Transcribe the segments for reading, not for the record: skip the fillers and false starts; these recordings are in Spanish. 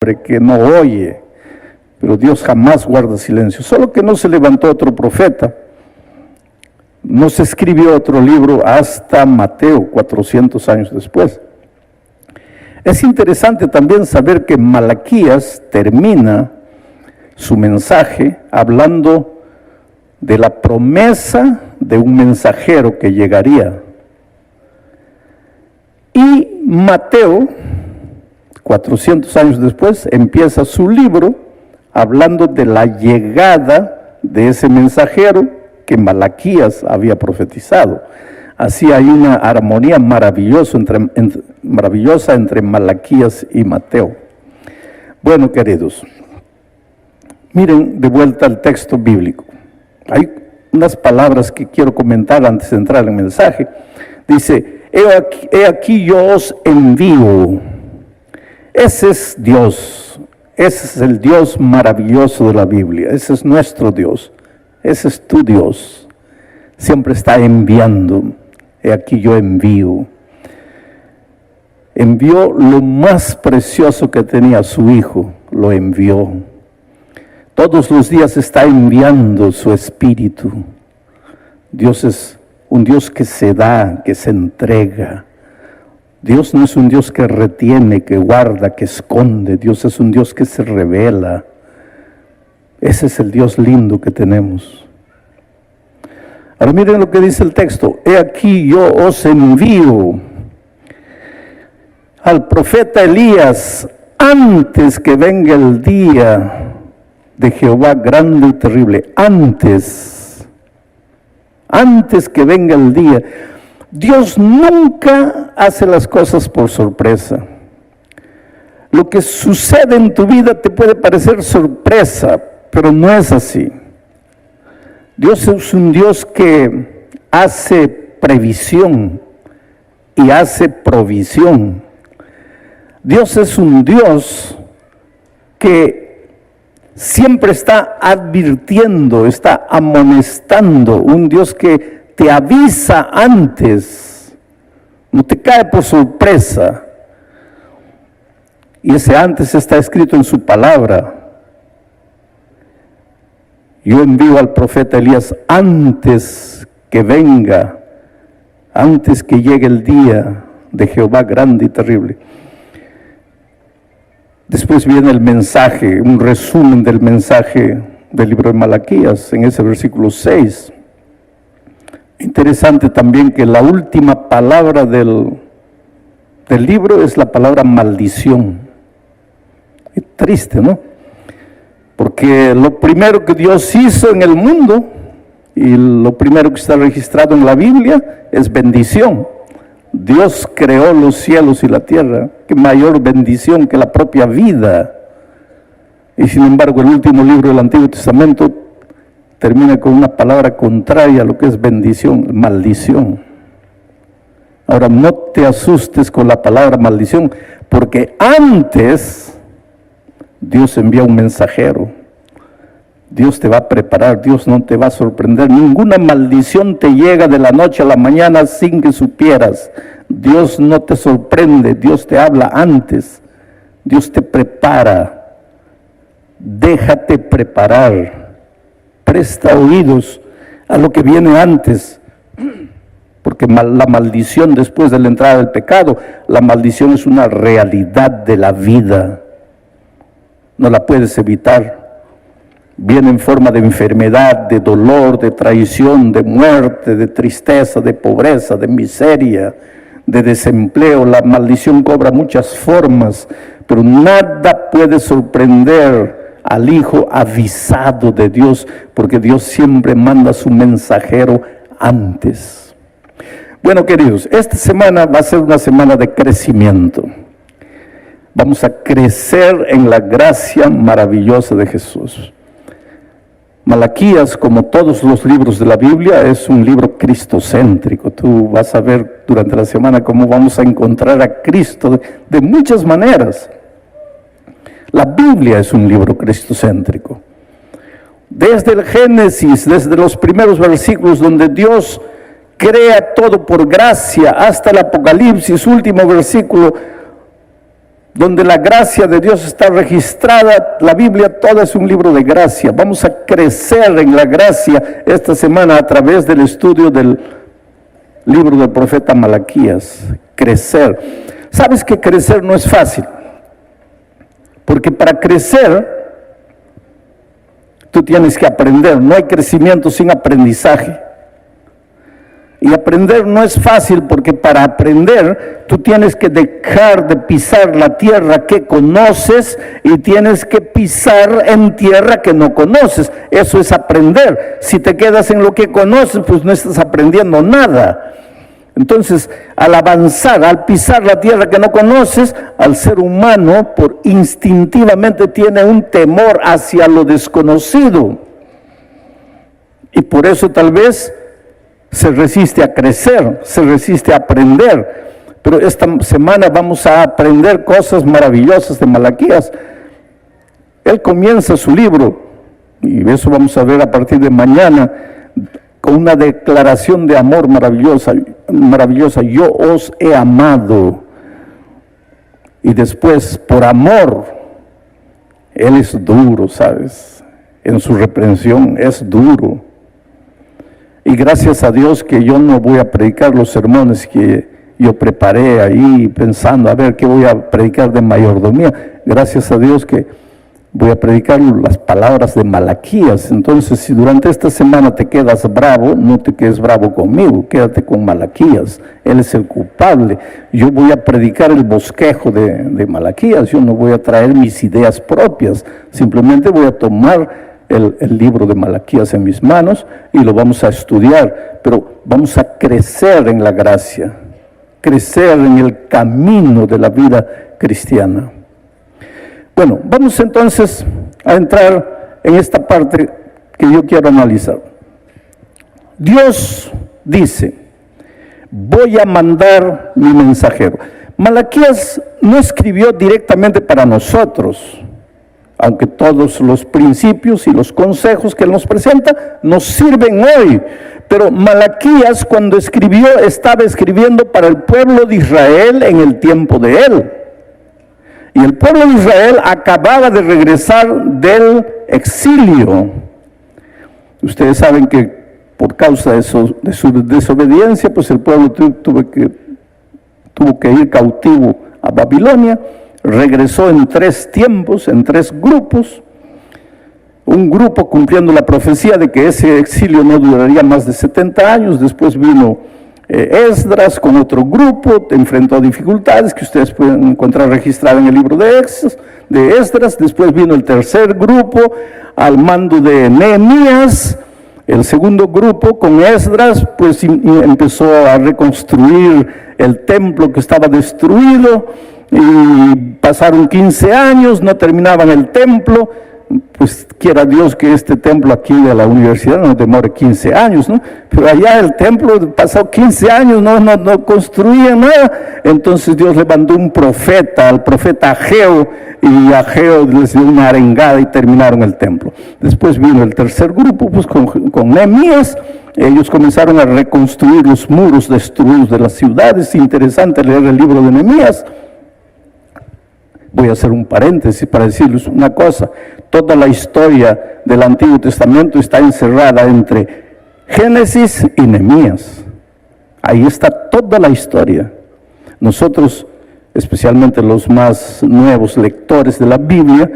que no oye, pero Dios jamás guarda silencio. Solo que no se levantó otro profeta, no se escribió otro libro hasta Mateo, 400 años después. Es interesante también saber que Malaquías termina su mensaje hablando de la promesa de un mensajero que llegaría. Y Mateo, 400 años después, empieza su libro hablando de la llegada de ese mensajero que Malaquías había profetizado. Así hay una armonía maravillosa entre Malaquías y Mateo. Bueno, queridos, miren de vuelta al texto bíblico. Hay unas palabras que quiero comentar antes de entrar en el mensaje. Dice, he aquí yo os envío. Ese es Dios, ese es el Dios maravilloso de la Biblia, ese es nuestro Dios, ese es tu Dios, siempre está enviando. He aquí yo envío. Envió lo más precioso que tenía, su Hijo, lo envió. Todos los días está enviando su Espíritu. Dios es un Dios que se da, que se entrega. Dios no es un Dios que retiene, que guarda, que esconde. Dios es un Dios que se revela. Ese es el Dios lindo que tenemos. Ahora miren lo que dice el texto. He aquí yo os envío al profeta Elías antes que venga el día de Jehová grande y terrible. Antes que venga el día. Dios nunca hace las cosas por sorpresa. Lo que sucede en tu vida te puede parecer sorpresa, pero no es así. Dios es un Dios que hace previsión y hace provisión. Dios es un Dios que siempre está advirtiendo, está amonestando, un Dios que te avisa antes, no te cae por sorpresa. Y ese antes está escrito en su palabra. Yo envío al profeta Elías antes que venga, antes que llegue el día de Jehová grande y terrible. Después viene el mensaje, un resumen del mensaje del libro de Malaquías, en ese versículo 6. Interesante también que la última palabra del libro es la palabra maldición. Es triste, ¿no? Porque lo primero que Dios hizo en el mundo y lo primero que está registrado en la Biblia es bendición. Dios creó los cielos y la tierra. Qué mayor bendición que la propia vida. Y sin embargo el último libro del Antiguo Testamento termina con una palabra contraria a lo que es bendición, maldición. Ahora no te asustes con la palabra maldición, porque antes Dios envía un mensajero. Dios te va a preparar, Dios no te va a sorprender. Ninguna maldición te llega de la noche a la mañana sin que supieras. Dios no te sorprende, Dios te habla antes. Dios te prepara. Déjate preparar. Presta oídos a lo que viene antes. Porque la maldición después de la entrada del pecado, la maldición es una realidad de la vida. No la puedes evitar. Viene en forma de enfermedad, de dolor, de traición, de muerte, de tristeza, de pobreza, de miseria, de desempleo. La maldición cobra muchas formas, pero nada puede sorprender al Hijo avisado de Dios, porque Dios siempre manda a su mensajero antes. Bueno, queridos, esta semana va a ser una semana de crecimiento. Vamos a crecer en la gracia maravillosa de Jesús. Malaquías, como todos los libros de la Biblia, es un libro cristocéntrico. Tú vas a ver durante la semana cómo vamos a encontrar a Cristo de muchas maneras. La Biblia es un libro cristocéntrico. Desde el Génesis, desde los primeros versículos donde Dios crea todo por gracia, hasta el Apocalipsis, último versículo, donde la gracia de Dios está registrada. La Biblia toda es un libro de gracia. Vamos a crecer en la gracia esta semana a través del estudio del libro del profeta Malaquías. Crecer. ¿Sabes que crecer no es fácil? Porque para crecer tú tienes que aprender. No hay crecimiento sin aprendizaje. Y aprender no es fácil, porque para aprender tú tienes que dejar de pisar la tierra que conoces y tienes que pisar en tierra que no conoces. Eso es aprender. Si te quedas en lo que conoces, pues no estás aprendiendo nada. Entonces, al avanzar, al pisar la tierra que no conoces, al ser humano instintivamente tiene un temor hacia lo desconocido. Y por eso tal vez se resiste a crecer, se resiste a aprender. Pero esta semana vamos a aprender cosas maravillosas de Malaquías. Él comienza su libro, y eso vamos a ver a partir de mañana, con una declaración de amor maravillosa. Yo os he amado. Y después, por amor, Él es duro, ¿sabes? En su reprensión es duro. Y gracias a Dios que yo no voy a predicar los sermones que yo preparé ahí pensando, a ver, ¿qué voy a predicar de mayordomía? Gracias a Dios que voy a predicar las palabras de Malaquías. Entonces, si durante esta semana te quedas bravo, no te quedes bravo conmigo, quédate con Malaquías. Él es el culpable. Yo voy a predicar el bosquejo de Malaquías. Yo no voy a traer mis ideas propias. Simplemente voy a tomar el libro de Malaquías en mis manos y lo vamos a estudiar. Pero vamos a crecer en la gracia, crecer en el camino de la vida cristiana. Bueno, vamos entonces a entrar en esta parte que yo quiero analizar. Dios dice, voy a mandar mi mensajero. Malaquías no escribió directamente para nosotros, aunque todos los principios y los consejos que él nos presenta nos sirven hoy. Pero Malaquías, cuando escribió, estaba escribiendo para el pueblo de Israel en el tiempo de él. Y el pueblo de Israel acababa de regresar del exilio. Ustedes saben que por causa de su desobediencia, pues el pueblo tuvo que ir cautivo a Babilonia. Regresó en 3 tiempos, en 3 grupos. Un grupo cumpliendo la profecía de que ese exilio no duraría más de 70 años. Después vino Esdras con otro grupo, enfrentó dificultades que ustedes pueden encontrar registradas en el libro de Esdras. Después vino el tercer grupo al mando de Nehemías. El segundo grupo con Esdras pues empezó a reconstruir el templo que estaba destruido, y pasaron 15 años, no terminaban el templo. Pues quiera Dios que este templo aquí de la universidad no demore 15 años, ¿no? Pero allá el templo pasó 15 años, no construían nada. Entonces Dios le mandó un profeta, al profeta Ageo, y Ageo les dio una arengada y terminaron el templo. Después vino el tercer grupo, pues con Nehemías. Ellos comenzaron a reconstruir los muros destruidos de las ciudades. Interesante leer el libro de Nehemías. Voy a hacer un paréntesis para decirles una cosa. Toda la historia del Antiguo Testamento está encerrada entre Génesis y Nehemías. Ahí está toda la historia. Nosotros, especialmente los más nuevos lectores de la Biblia,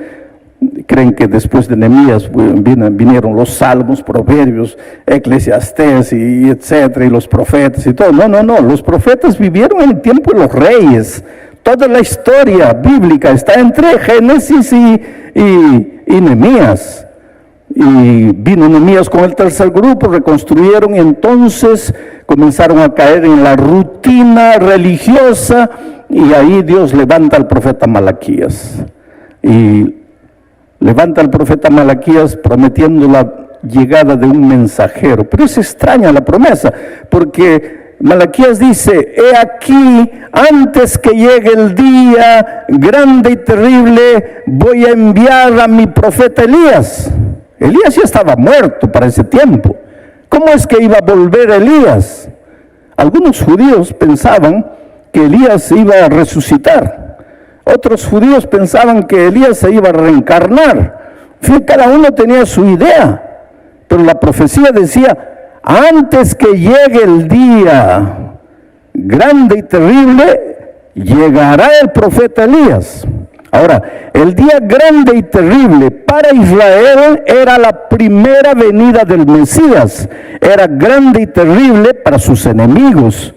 creen que después de Nehemías vinieron los Salmos, Proverbios, Eclesiastés y etcétera, y los profetas y todo. No, los profetas vivieron en el tiempo de los reyes. Toda la historia bíblica está entre Génesis y Nehemías. Y vino Nehemías con el tercer grupo, reconstruyeron, y entonces comenzaron a caer en la rutina religiosa, y ahí Dios levanta al profeta Malaquías. Y levanta al profeta Malaquías prometiendo la llegada de un mensajero. Pero es extraña la promesa, porque Malaquías dice, he aquí, antes que llegue el día grande y terrible, voy a enviar a mi profeta Elías. Elías ya estaba muerto para ese tiempo. ¿Cómo es que iba a volver Elías? Algunos judíos pensaban que Elías iba a resucitar. Otros judíos pensaban que Elías se iba a reencarnar. En fin, cada uno tenía su idea, pero la profecía decía, antes que llegue el día grande y terrible, llegará el profeta Elías. Ahora, el día grande y terrible para Israel era la primera venida del Mesías. Era grande y terrible para sus enemigos,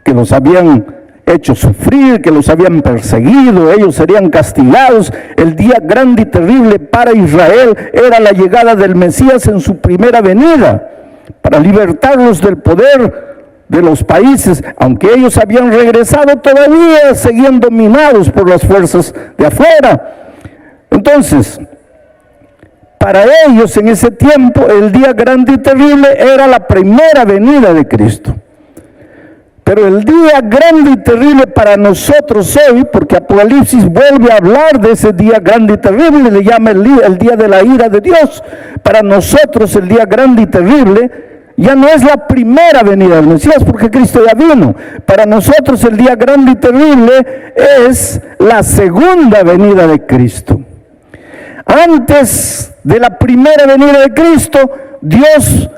que los habían hecho sufrir, que los habían perseguido, ellos serían castigados. El día grande y terrible para Israel era la llegada del Mesías en su primera venida, para libertarlos del poder de los países. Aunque ellos habían regresado, todavía seguían dominados por las fuerzas de afuera. Entonces, para ellos en ese tiempo, el día grande y terrible era la primera venida de Cristo. Pero el día grande y terrible para nosotros hoy, porque Apocalipsis vuelve a hablar de ese día grande y terrible, le llama el día de la ira de Dios. Para nosotros el día grande y terrible ya no es la primera venida del Mesías, porque Cristo ya vino. Para nosotros el día grande y terrible es la segunda venida de Cristo. Antes de la primera venida de Cristo, Dios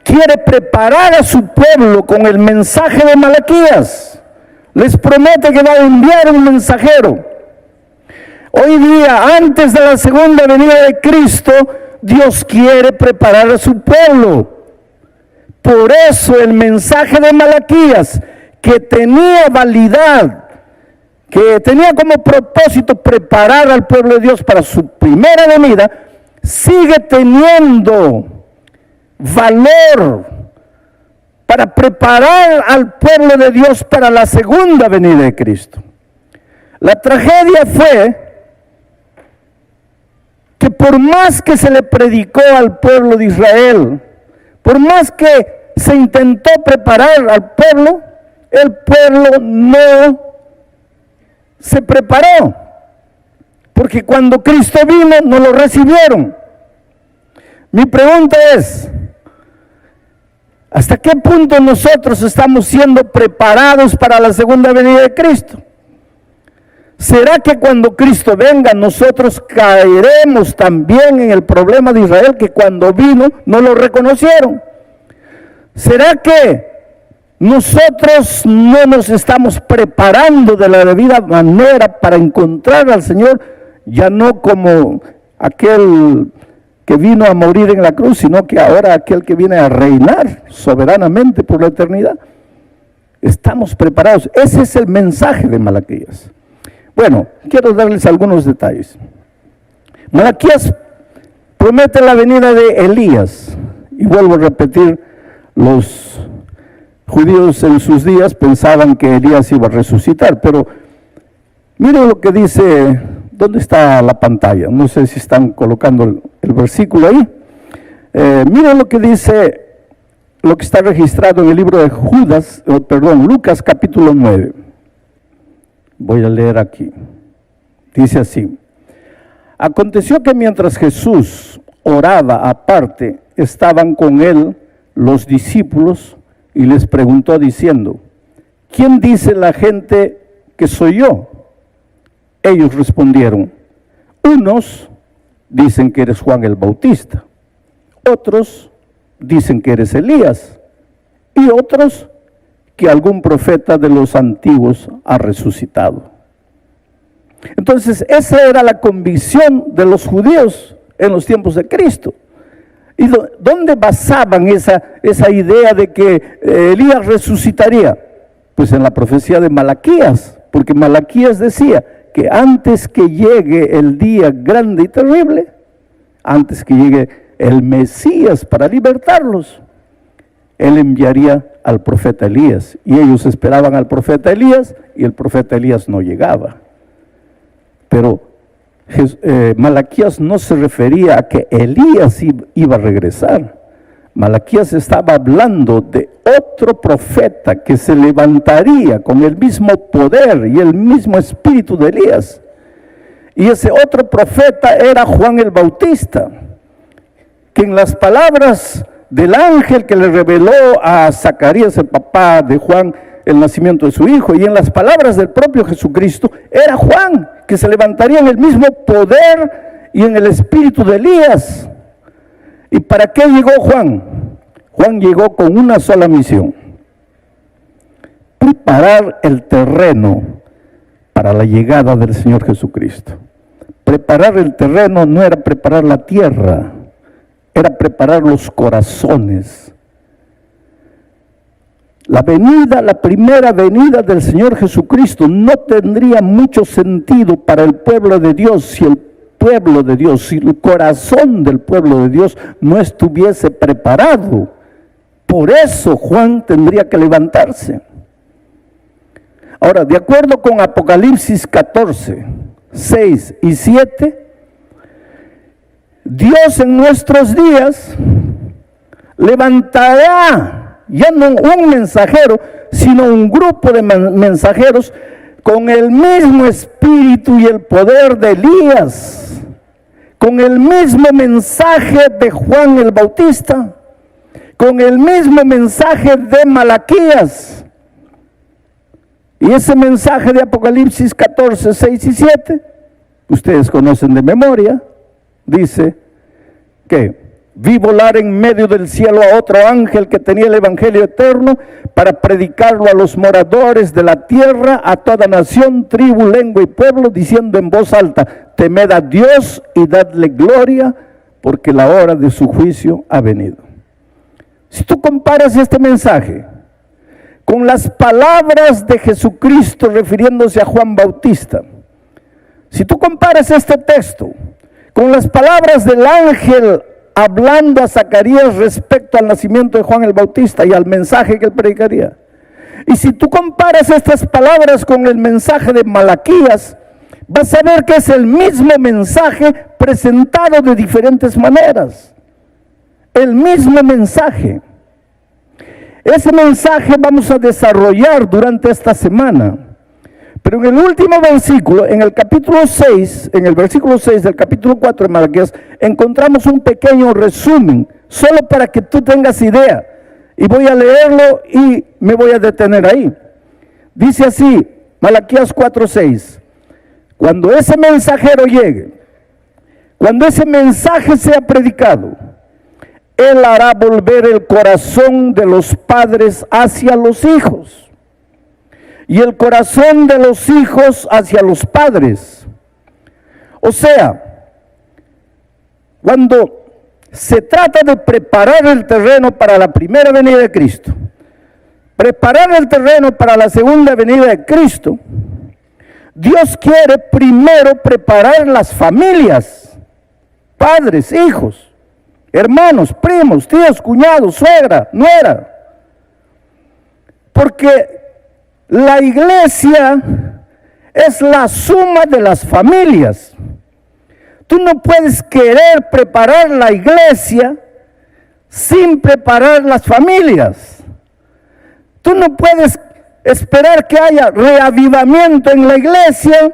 quiere preparar a su pueblo con el mensaje de Malaquías. Les promete que va a enviar un mensajero. Hoy día, antes de la segunda venida de Cristo, Dios quiere preparar a su pueblo. Por eso el mensaje de Malaquías, que tenía validad, que tenía como propósito preparar al pueblo de Dios para su primera venida, sigue teniendo valor para preparar al pueblo de Dios para la segunda venida de Cristo. La tragedia fue que por más que se le predicó al pueblo de Israel, por más que se intentó preparar al pueblo, el pueblo no se preparó, porque cuando Cristo vino no lo recibieron. Mi pregunta es, ¿hasta qué punto nosotros estamos siendo preparados para la segunda venida de Cristo? ¿Será que cuando Cristo venga nosotros caeremos también en el problema de Israel, que cuando vino no lo reconocieron? ¿Será que nosotros no nos estamos preparando de la debida manera para encontrar al Señor, ya no como aquel que vino a morir en la cruz, sino que ahora aquel que viene a reinar soberanamente por la eternidad? Estamos preparados. Ese es el mensaje de Malaquías. Bueno, quiero darles algunos detalles. Malaquías promete la venida de Elías, y vuelvo a repetir, los judíos en sus días pensaban que Elías iba a resucitar, pero miren lo que dice. ¿Dónde está la pantalla? No sé si están colocando el versículo ahí. Miren lo que dice, lo que está registrado en el libro de Lucas capítulo 9. Voy a leer aquí. Dice así: aconteció que mientras Jesús oraba aparte, estaban con él los discípulos, y les preguntó diciendo: ¿quién dice la gente que soy yo? Ellos respondieron: unos dicen que eres Juan el Bautista, otros dicen que eres Elías, y otros que algún profeta de los antiguos ha resucitado. Entonces, esa era la convicción de los judíos en los tiempos de Cristo. ¿Y dónde basaban esa idea de que Elías resucitaría? Pues en la profecía de Malaquías, porque Malaquías decía que antes que llegue el día grande y terrible, antes que llegue el Mesías para libertarlos, él enviaría al profeta Elías, y ellos esperaban al profeta Elías, y el profeta Elías no llegaba. Pero Malaquías no se refería a que Elías iba a regresar. Malaquías estaba hablando de otro profeta que se levantaría con el mismo poder y el mismo espíritu de Elías. Y ese otro profeta era Juan el Bautista, que en las palabras del ángel que le reveló a Zacarías, el papá de Juan, el nacimiento de su hijo. Y en las palabras del propio Jesucristo, era Juan que se levantaría en el mismo poder y en el espíritu de Elías. ¿Y para qué llegó Juan? Juan llegó con una sola misión: preparar el terreno para la llegada del Señor Jesucristo. Preparar el terreno no era preparar la tierra, era preparar los corazones. La primera venida del Señor Jesucristo no tendría mucho sentido para el pueblo de Dios si el corazón del pueblo de Dios no estuviese preparado. Por eso Juan tendría que levantarse. Ahora, de acuerdo con Apocalipsis 14, 6 y 7, Dios en nuestros días levantará ya no un mensajero, sino un grupo de mensajeros con el mismo espíritu y el poder de Elías, con el mismo mensaje de Juan el Bautista, con el mismo mensaje de Malaquías. Y ese mensaje de Apocalipsis 14, 6 y 7, ustedes conocen de memoria, dice que vi volar en medio del cielo a otro ángel que tenía el evangelio eterno para predicarlo a los moradores de la tierra, a toda nación, tribu, lengua y pueblo, diciendo en voz alta: temed a Dios y dadle gloria, porque la hora de su juicio ha venido. Si tú comparas este mensaje con las palabras de Jesucristo refiriéndose a Juan Bautista, si tú comparas este texto con las palabras del ángel hablando a Zacarías respecto al nacimiento de Juan el Bautista y al mensaje que él predicaría, y si tú comparas estas palabras con el mensaje de Malaquías, vas a ver que es el mismo mensaje presentado de diferentes maneras. El mismo mensaje. Ese mensaje vamos a desarrollar durante esta semana. Pero en el último versículo, en el capítulo 6, en el versículo 6 del capítulo 4 de Malaquías, encontramos un pequeño resumen, solo para que tú tengas idea. Y voy a leerlo y me voy a detener ahí. Dice así, Malaquías 4:6: cuando ese mensajero llegue, cuando ese mensaje sea predicado, él hará volver el corazón de los padres hacia los hijos, y el corazón de los hijos hacia los padres. O sea, cuando se trata de preparar el terreno para la primera venida de Cristo, preparar el terreno para la segunda venida de Cristo, Dios quiere primero preparar las familias, padres, hijos, hermanos, primos, tíos, cuñados, suegra, nuera. Porque la iglesia es la suma de las familias. Tú no puedes querer preparar la iglesia sin preparar las familias. Tú no puedes esperar que haya reavivamiento en la iglesia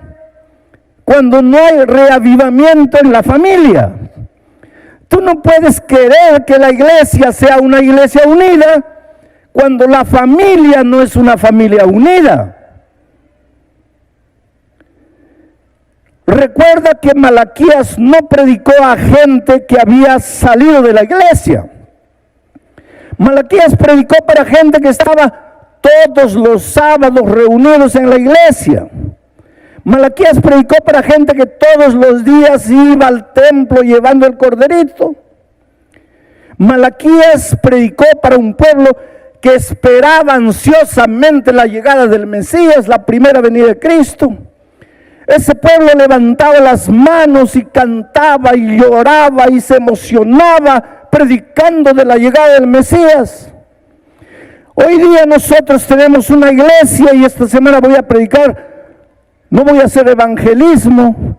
cuando no hay reavivamiento en la familia. Tú no puedes querer que la iglesia sea una iglesia unida cuando la familia no es una familia unida. Recuerda que Malaquías no predicó a gente que había salido de la iglesia. Malaquías predicó para gente que estaba todos los sábados reunidos en la iglesia. Malaquías predicó para gente que todos los días iba al templo llevando el corderito. Malaquías predicó para un pueblo que esperaba ansiosamente la llegada del Mesías, la primera venida de Cristo. Ese pueblo levantaba las manos y cantaba y lloraba y se emocionaba predicando de la llegada del Mesías. Hoy día nosotros tenemos una iglesia, y esta semana voy a predicar, no voy a hacer evangelismo,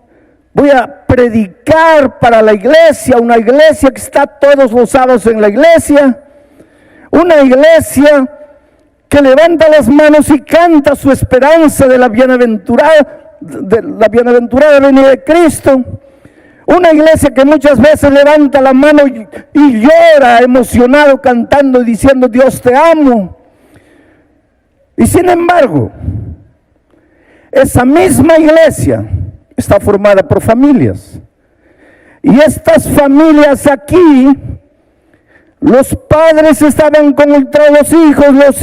voy a predicar para la iglesia, una iglesia que está todos los sábados en la iglesia, una iglesia que levanta las manos y canta su esperanza de la bienaventurada venida de Cristo. Una iglesia que muchas veces levanta la mano y llora emocionado cantando y diciendo: Dios te amo. Y sin embargo, esa misma iglesia está formada por familias. Y estas familias aquí, los padres estaban contra los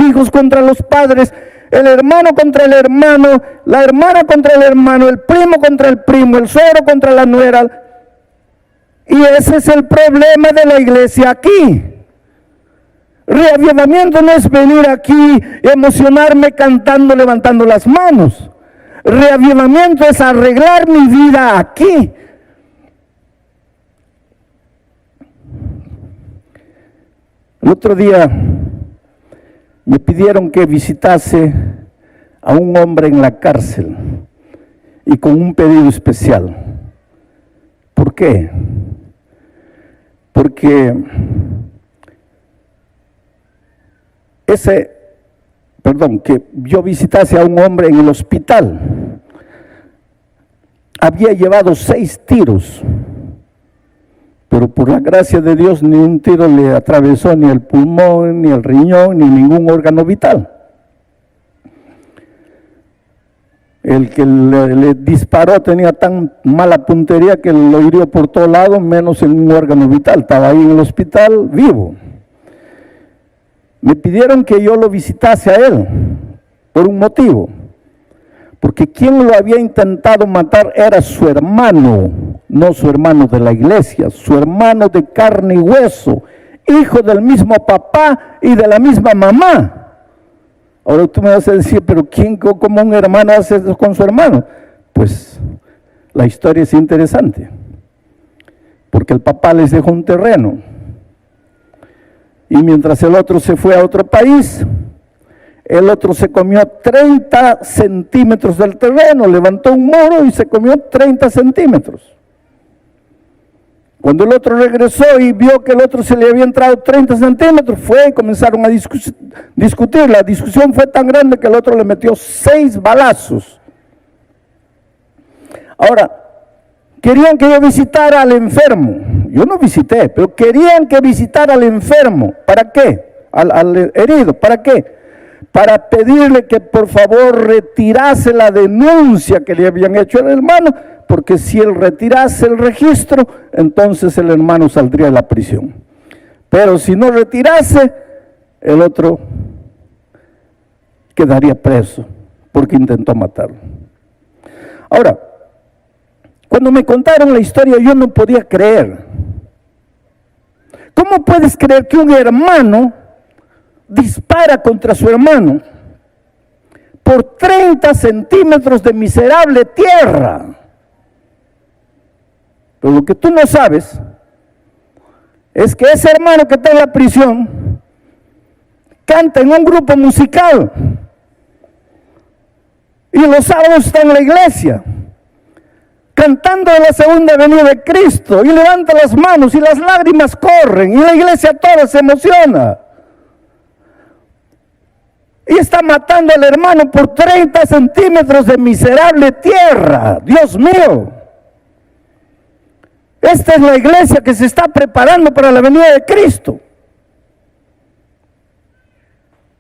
hijos contra los padres, el hermano contra el hermano, la hermana contra el hermano, el primo contra el primo, el suegro contra la nuera. Y ese es el problema de la iglesia aquí. Reavivamiento no es venir aquí, emocionarme cantando, levantando las manos. Reavivamiento es arreglar mi vida aquí. El otro día me pidieron que visitase a un hombre en la cárcel y con un pedido especial. ¿Por qué? Porque que yo visitase a un hombre en el hospital. Había llevado 6 tiros, pero por la gracia de Dios ni un tiro le atravesó ni el pulmón, ni el riñón, ni ningún órgano vital. El que le disparó tenía tan mala puntería que lo hirió por todo lado, menos en un órgano vital. Estaba ahí en el hospital vivo. Me pidieron que yo lo visitase a él, por un motivo. Porque quien lo había intentado matar era su hermano, no su hermano de la iglesia, su hermano de carne y hueso, hijo del mismo papá y de la misma mamá. Ahora tú me vas a decir, pero ¿cómo un hermano hace eso con su hermano? Pues la historia es interesante, porque el papá les dejó un terreno, y mientras el otro se fue a otro país, el otro se comió 30 centímetros del terreno, levantó un muro y se comió 30 centímetros. Cuando el otro regresó y vio que el otro se le había entrado 30 centímetros, fue y comenzaron a discutir. La discusión fue tan grande que el otro le metió 6 balazos. Ahora, querían que yo visitara al enfermo. Yo no visité, pero querían que visitara al enfermo. ¿Para qué? Al herido. ¿Para qué? Para pedirle que por favor retirase la denuncia que le habían hecho al hermano, porque si él retirase el registro, entonces el hermano saldría de la prisión. Pero si no retirase, el otro quedaría preso, porque intentó matarlo. Ahora, cuando me contaron la historia, yo no podía creer. ¿Cómo puedes creer que un hermano dispara contra su hermano por 30 centímetros de miserable tierra? Pero lo que tú no sabes es que ese hermano que está en la prisión canta en un grupo musical y los sábados está en la iglesia cantando de la segunda venida de Cristo, y levanta las manos y las lágrimas corren y la iglesia toda se emociona. Y está matando al hermano por 30 centímetros de miserable tierra. Dios mío. Esta es la iglesia que se está preparando para la venida de Cristo.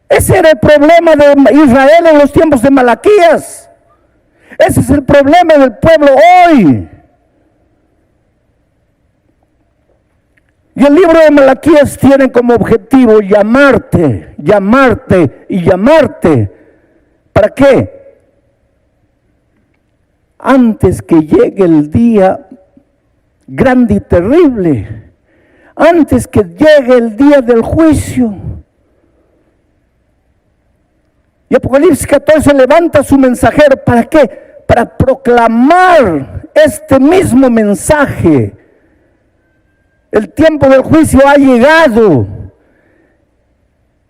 Ese era el problema de Israel en los tiempos de Malaquías. Ese es el problema del pueblo hoy. Y el libro de Malaquías tiene como objetivo llamarte, llamarte y llamarte. ¿Para qué? Antes que llegue el día grande y terrible, antes que llegue el día del juicio. Y Apocalipsis 14 levanta su mensajero. ¿Para qué? Para proclamar este mismo mensaje. El tiempo del juicio ha llegado.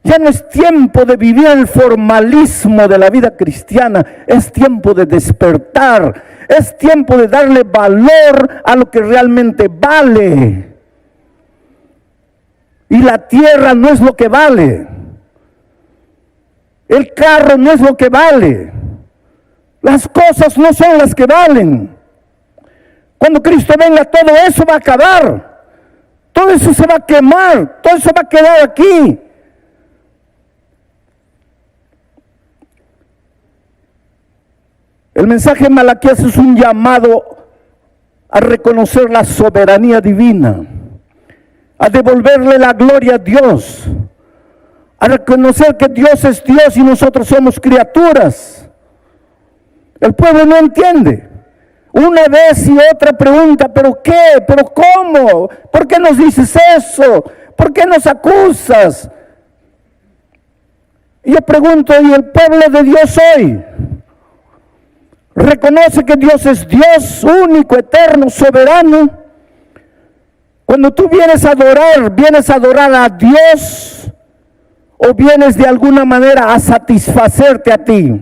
Ya no es tiempo de vivir el formalismo de la vida cristiana, es tiempo de despertar, es tiempo de darle valor a lo que realmente vale. Y la tierra no es lo que vale, el carro no es lo que vale, las cosas no son las que valen. Cuando Cristo venga, todo eso va a acabar, todo eso se va a quemar, todo eso va a quedar aquí. El mensaje de Malaquías es un llamado a reconocer la soberanía divina, a devolverle la gloria a Dios, a reconocer que Dios es Dios y nosotros somos criaturas. El pueblo no entiende. Una vez y otra pregunta, ¿pero qué? ¿Pero cómo? ¿Por qué nos dices eso? ¿Por qué nos acusas? Y yo pregunto, ¿y el pueblo de Dios hoy reconoce que Dios es Dios único, eterno, soberano? Cuando tú vienes a adorar a Dios, o vienes de alguna manera a satisfacerte a ti.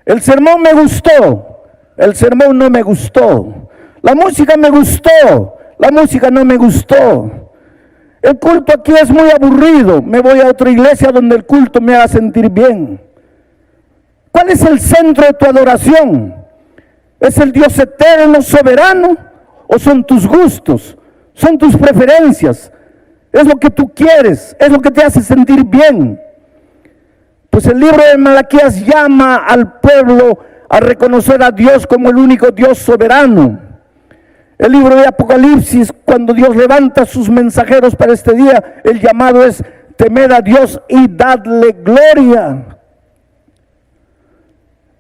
El sermón me gustó, el sermón no me gustó. La música me gustó, la música no me gustó. El culto aquí es muy aburrido, me voy a otra iglesia donde el culto me haga sentir bien. ¿Cuál es el centro de tu adoración? ¿Es el Dios eterno, soberano? ¿O son tus gustos? ¿Son tus preferencias? ¿Es lo que tú quieres? ¿Es lo que te hace sentir bien? Pues el libro de Malaquías llama al pueblo a reconocer a Dios como el único Dios soberano. El libro de Apocalipsis, cuando Dios levanta a sus mensajeros para este día, el llamado es: temed a Dios y dadle gloria.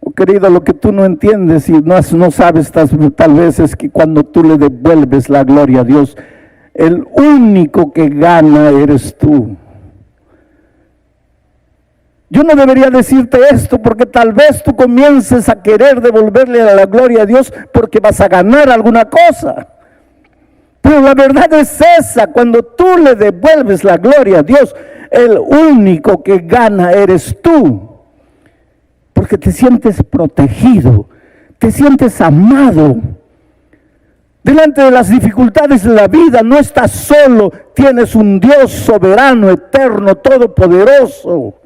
Oh, querido, lo que tú no entiendes y no sabes tal vez es que cuando tú le devuelves la gloria a Dios, el único que gana eres tú. Yo no debería decirte esto porque tal vez tú comiences a querer devolverle la gloria a Dios porque vas a ganar alguna cosa. Pero la verdad es esa: cuando tú le devuelves la gloria a Dios, el único que gana eres tú. Porque te sientes protegido, te sientes amado. Delante de las dificultades de la vida no estás solo, tienes un Dios soberano, eterno, todopoderoso.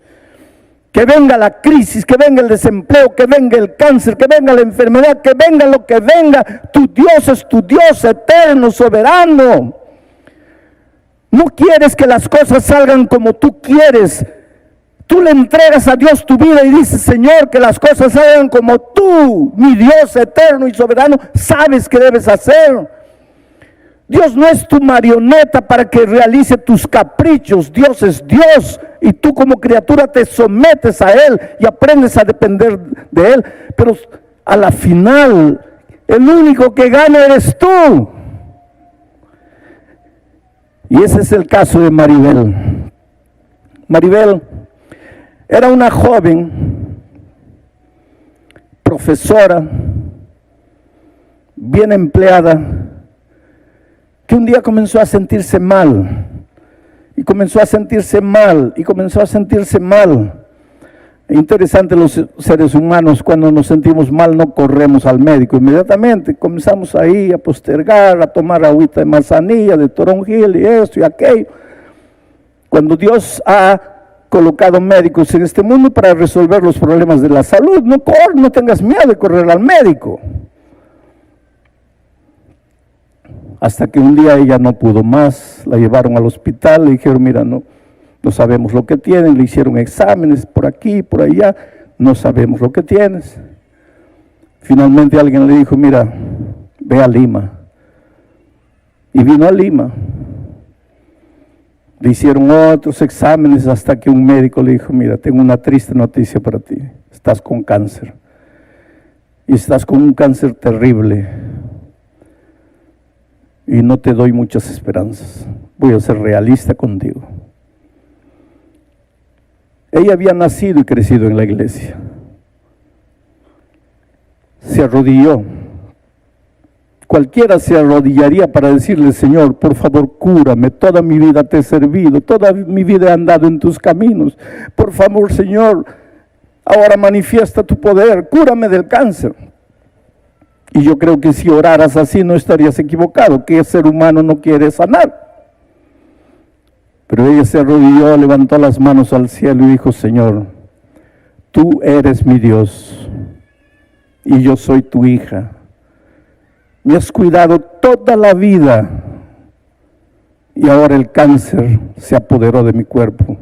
Que venga la crisis, que venga el desempleo, que venga el cáncer, que venga la enfermedad, que venga lo que venga, tu Dios es tu Dios eterno, soberano. No quieres que las cosas salgan como tú quieres. Tú le entregas a Dios tu vida y dices: Señor, que las cosas salgan como tú, mi Dios eterno y soberano, sabes que debes hacer. Dios no es tu marioneta para que realice tus caprichos. Dios es Dios y tú como criatura te sometes a Él y aprendes a depender de Él. Pero a la final, el único que gana eres tú. Y ese es el caso de Maribel. Maribel era una joven profesora, bien empleada, que un día comenzó a sentirse mal, y comenzó a sentirse mal, y comenzó a sentirse mal. Interesante, los seres humanos cuando nos sentimos mal no corremos al médico inmediatamente, comenzamos ahí a postergar, a tomar agüita de manzanilla, de toronjil y esto y aquello. Cuando Dios ha colocado médicos en este mundo para resolver los problemas de la salud, no tengas miedo de correr al médico. Hasta que un día ella no pudo más, la llevaron al hospital, le dijeron: mira, no sabemos lo que tienes, le hicieron exámenes por aquí, por allá, no sabemos lo que tienes. Finalmente alguien le dijo: mira, ve a Lima. Y vino a Lima. Le hicieron otros exámenes hasta que un médico le dijo: mira, tengo una triste noticia para ti, estás con cáncer. Y estás con un cáncer terrible. Y no te doy muchas esperanzas, voy a ser realista contigo. Ella había nacido y crecido en la iglesia. Se arrodilló. Cualquiera se arrodillaría para decirle: Señor, por favor, cúrame, toda mi vida te he servido, toda mi vida he andado en tus caminos. Por favor, Señor, ahora manifiesta tu poder, cúrame del cáncer. Y yo creo que si oraras así no estarías equivocado, que el ser humano no quiere sanar. Pero ella se arrodilló, levantó las manos al cielo y dijo: Señor, tú eres mi Dios y yo soy tu hija. Me has cuidado toda la vida y ahora el cáncer se apoderó de mi cuerpo.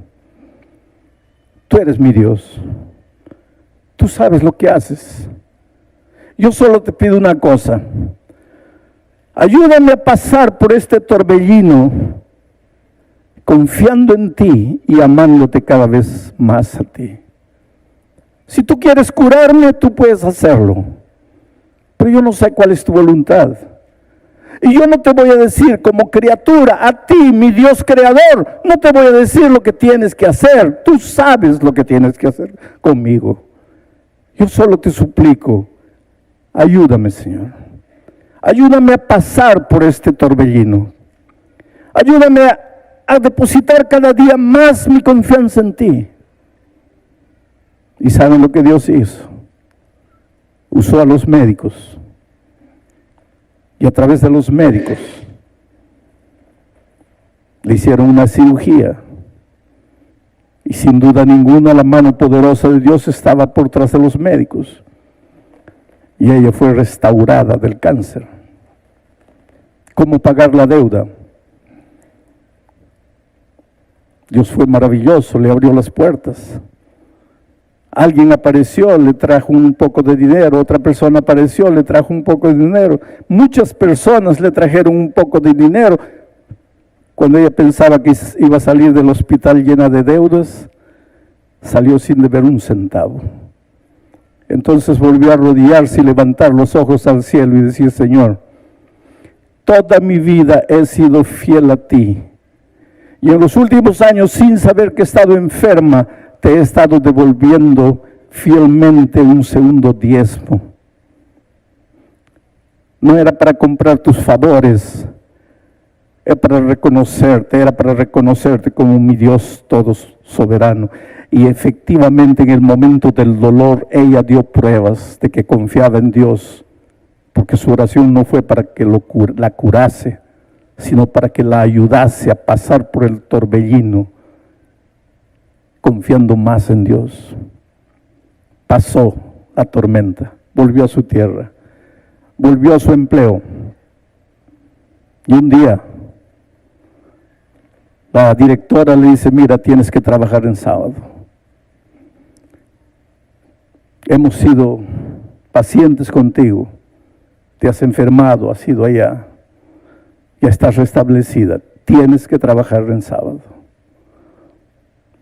Tú eres mi Dios. Tú sabes lo que haces. Yo solo te pido una cosa. Ayúdame a pasar por este torbellino confiando en ti y amándote cada vez más a ti. Si tú quieres curarme, tú puedes hacerlo. Pero yo no sé cuál es tu voluntad. Y yo no te voy a decir como criatura, a ti, mi Dios creador, no te voy a decir lo que tienes que hacer. Tú sabes lo que tienes que hacer conmigo. Yo solo te suplico, ayúdame, Señor. Ayúdame a pasar por este torbellino. Ayúdame a depositar cada día más mi confianza en ti. ¿Y saben lo que Dios hizo? Usó a los médicos. Y a través de los médicos le hicieron una cirugía. Y sin duda ninguna la mano poderosa de Dios estaba por tras de los médicos. Y ella fue restaurada del cáncer. ¿Cómo pagar la deuda? Dios fue maravilloso, le abrió las puertas. Alguien apareció, le trajo un poco de dinero, otra persona apareció, le trajo un poco de dinero. Muchas personas le trajeron un poco de dinero. Cuando ella pensaba que iba a salir del hospital llena de deudas, salió sin deber un centavo. Entonces volvió a arrodillarse y levantar los ojos al cielo y decir: Señor, toda mi vida he sido fiel a ti. Y en los últimos años, sin saber que he estado enferma, te he estado devolviendo fielmente un segundo diezmo. No era para comprar tus favores, era para reconocerte como mi Dios todo soberano. Y efectivamente en el momento del dolor, ella dio pruebas de que confiaba en Dios, porque su oración no fue para que la curase, sino para que la ayudase a pasar por el torbellino, confiando más en Dios. Pasó la tormenta, volvió a su tierra, volvió a su empleo. Y un día, la directora le dice: mira, tienes que trabajar en sábado. Hemos sido pacientes contigo, te has enfermado, has ido allá, ya estás restablecida, tienes que trabajar en sábado.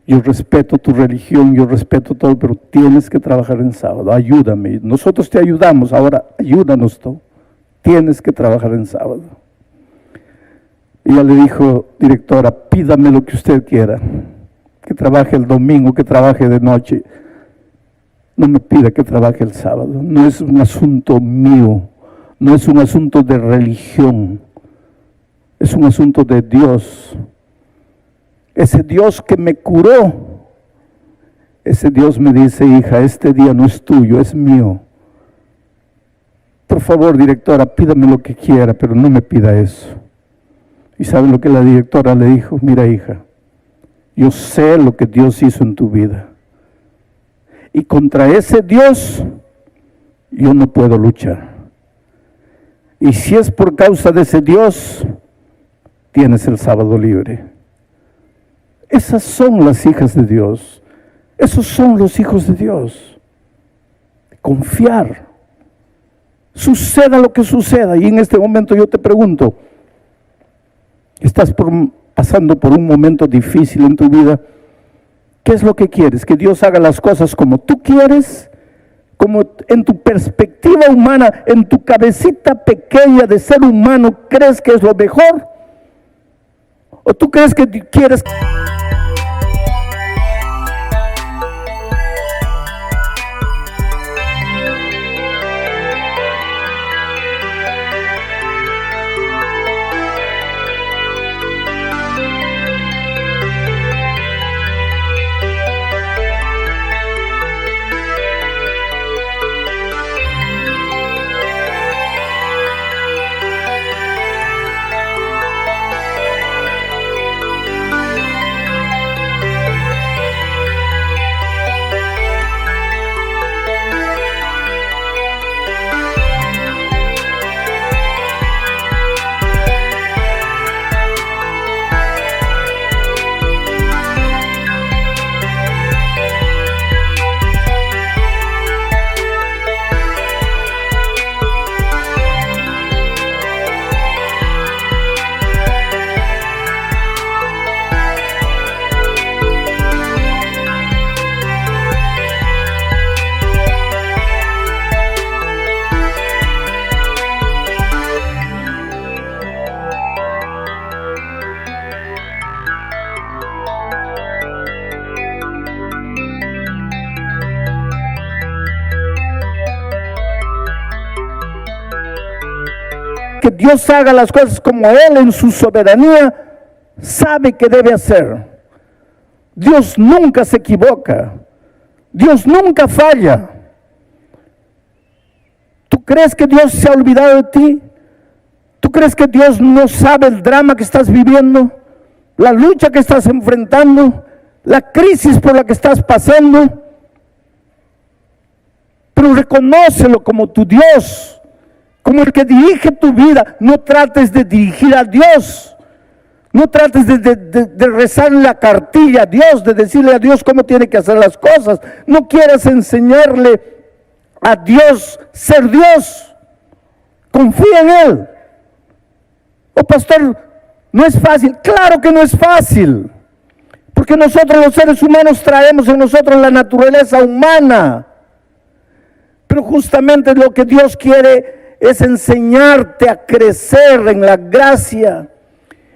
Yo respeto tu religión, yo respeto todo, pero tienes que trabajar en sábado, ayúdame. Nosotros te ayudamos, ahora ayúdanos tú, tienes que trabajar en sábado. Ella le dijo: directora, pídame lo que usted quiera, que trabaje el domingo, que trabaje de noche. No me pida que trabaje el sábado, no es un asunto mío, no es un asunto de religión, es un asunto de Dios. Ese Dios que me curó, ese Dios me dice: hija, este día no es tuyo, es mío. Por favor, directora, pídame lo que quiera, pero no me pida eso. ¿Y saben lo que la directora le dijo? Mira, hija, yo sé lo que Dios hizo en tu vida. Y contra ese Dios yo no puedo luchar. Y si es por causa de ese Dios, tienes el sábado libre. Esas son las hijas de Dios. Esos son los hijos de Dios. Confiar. Suceda lo que suceda. Y en este momento yo te pregunto, ¿estás pasando por un momento difícil en tu vida? ¿Qué es lo que quieres? ¿Que Dios haga las cosas como tú quieres? ¿Como en tu perspectiva humana, en tu cabecita pequeña de ser humano, crees que es lo mejor? ¿O tú crees que quieres... que Dios haga las cosas como Él en su soberanía sabe que debe hacer. Dios nunca se equivoca. Dios nunca falla. ¿Tú crees que Dios se ha olvidado de ti? ¿Tú crees que Dios no sabe el drama que estás viviendo? La lucha que estás enfrentando, la crisis por la que estás pasando. Pero reconócelo como tu Dios, como el que dirige tu vida. No trates de dirigir a Dios. No trates de rezarle la cartilla a Dios, de decirle a Dios cómo tiene que hacer las cosas. No quieras enseñarle a Dios ser Dios. Confía en Él. Oh, pastor, no es fácil. Claro que no es fácil. Porque nosotros los seres humanos traemos en nosotros la naturaleza humana. Pero justamente lo que Dios quiere es enseñarte a crecer en la gracia.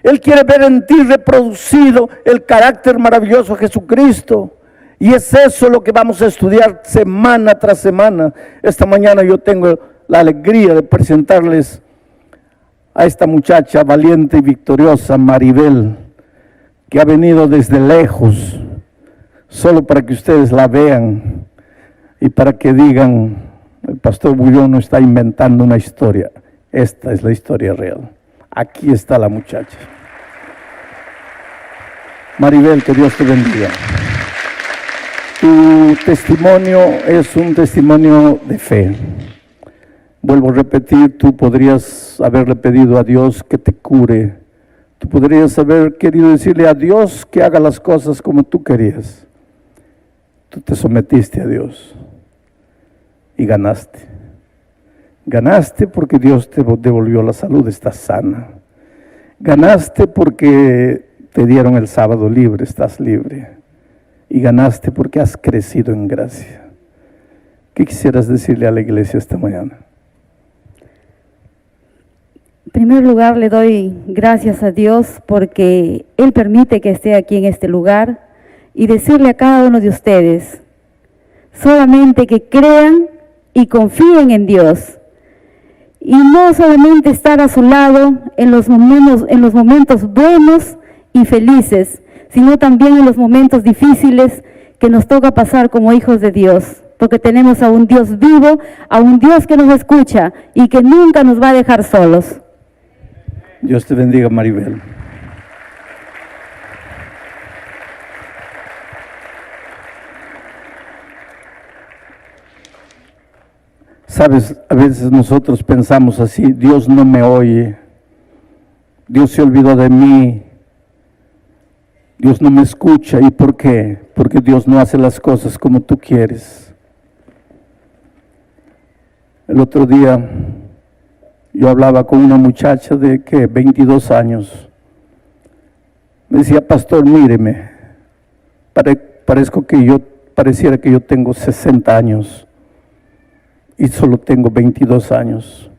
Él quiere ver en ti reproducido el carácter maravilloso de Jesucristo. Y es eso lo que vamos a estudiar semana tras semana. Esta mañana yo tengo la alegría de presentarles a esta muchacha valiente y victoriosa, Maribel, que ha venido desde lejos, solo para que ustedes la vean y para que digan, el pastor Bullón no está inventando una historia, esta es la historia real. Aquí está la muchacha. Maribel, que Dios te bendiga. Tu testimonio es un testimonio de fe. Vuelvo a repetir, tú podrías haberle pedido a Dios que te cure. Tú podrías haber querido decirle a Dios que haga las cosas como tú querías. Tú te sometiste a Dios y ganaste. Ganaste porque Dios te devolvió la salud, estás sana. Ganaste porque te dieron el sábado libre, estás libre. Y ganaste porque has crecido en gracia. ¿Qué quisieras decirle a la iglesia esta mañana? En primer lugar, le doy gracias a Dios porque Él permite que esté aquí en este lugar y decirle a cada uno de ustedes, solamente que crean y confíen en Dios. Y no solamente estar a su lado en los momentos buenos y felices, sino también en los momentos difíciles que nos toca pasar como hijos de Dios. Porque tenemos a un Dios vivo, a un Dios que nos escucha y que nunca nos va a dejar solos. Dios te bendiga, Maribel. Sabes, a veces nosotros pensamos así, Dios no me oye, Dios se olvidó de mí, Dios no me escucha. ¿Y por qué? Porque Dios no hace las cosas como tú quieres. El otro día yo hablaba con una muchacha de 22 años. Me decía, pastor, míreme, pareciera que yo tengo 60 años y solo tengo 22 años.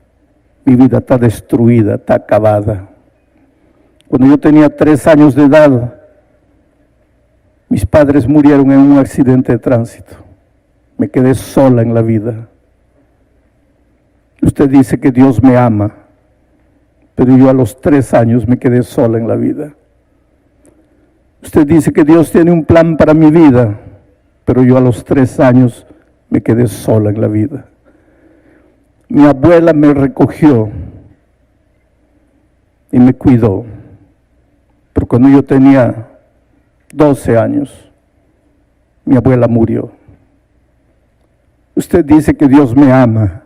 Mi vida está destruida, está acabada. Cuando yo tenía 3 años de edad, mis padres murieron en un accidente de tránsito. Me quedé sola en la vida. Usted dice que Dios me ama, pero yo a los 3 años me quedé sola en la vida. Usted dice que Dios tiene un plan para mi vida, pero yo a los 3 años me quedé sola en la vida. Mi abuela me recogió y me cuidó, pero cuando yo tenía 12 años, mi abuela murió. Usted dice que Dios me ama,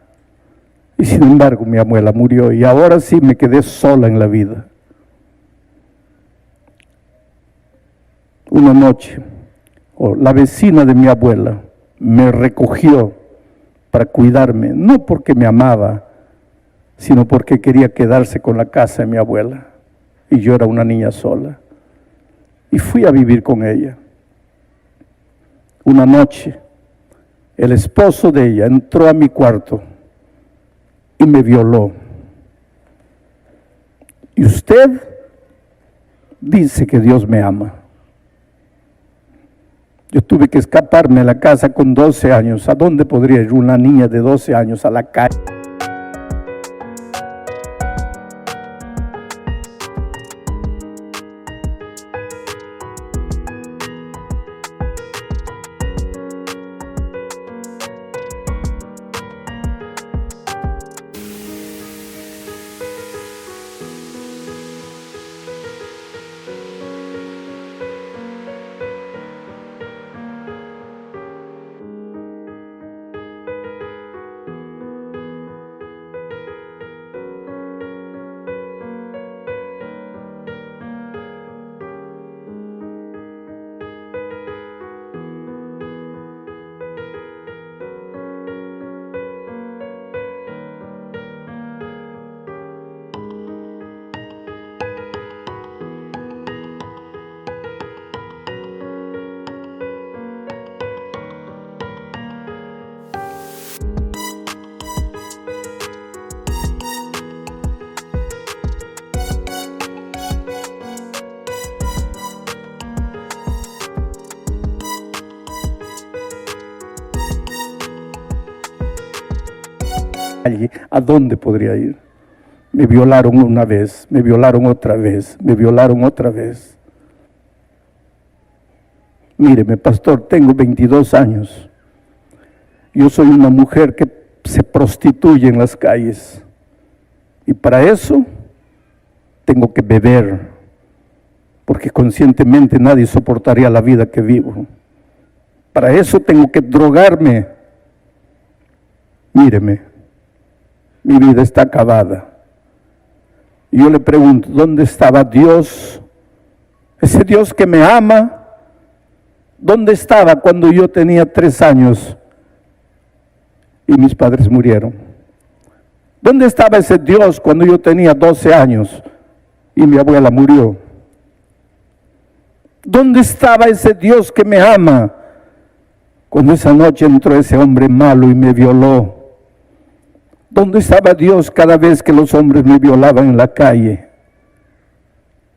y sin embargo mi abuela murió y ahora sí me quedé sola en la vida. Una noche, la vecina de mi abuela me recogió para cuidarme, no porque me amaba, sino porque quería quedarse con la casa de mi abuela. Y yo era una niña sola. Y fui a vivir con ella. Una noche, el esposo de ella entró a mi cuarto y me violó. Y usted dice que Dios me ama. Yo tuve que escaparme de la casa con 12 años. ¿A dónde podría ir una niña de 12 años a la calle? calle, ¿a dónde podría ir? Me violaron una vez, me violaron otra vez, me violaron otra vez. Míreme, pastor, tengo 22 años. Yo soy una mujer que se prostituye en las calles. Y para eso tengo que beber, porque conscientemente nadie soportaría la vida que vivo. Para eso tengo que drogarme. Míreme, mi vida está acabada. Y yo le pregunto, ¿dónde estaba Dios? Ese Dios que me ama. ¿Dónde estaba cuando yo tenía 3 años y mis padres murieron? ¿Dónde estaba ese Dios cuando yo tenía 12 años y mi abuela murió? ¿Dónde estaba ese Dios que me ama cuando esa noche entró ese hombre malo y me violó? ¿Dónde estaba Dios cada vez que los hombres me violaban en la calle?